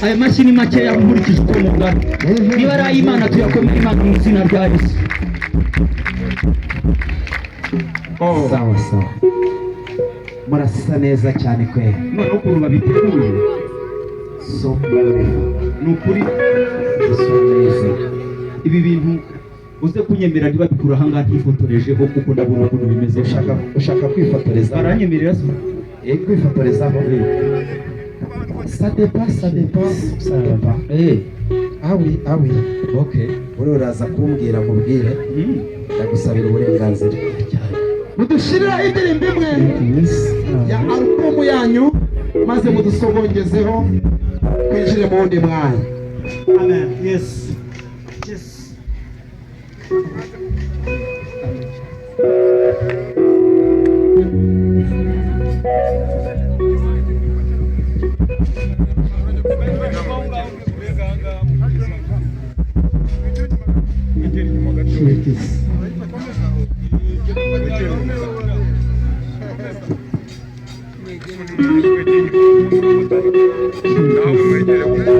aya mashini make yamurikije uko mugana niba ari ay'Imana tuyakomera Imana mu izina rya Yesu. Sawa sawa, murasa neza cyane kwe. None ukuntu babiteguye So beautiful. ni ukuri So amazing. ibi bintu uze kunyemera ntibabikura ahangaha ntifotorejeho kuko ndabona ukuntu bimeze. Ushaka kwifotoreza? Baranyemerera se? Kwifotorezaho? Ça dépend. Ah oui. Okay. Uraza kumbwira mubwire. Ndagusabira uburenganzira. Mudushirira indirimbo imwe ya album yanyu maze mudusobongezeho kwinjire mu wundi mwanya. Amen. Yes. Now we're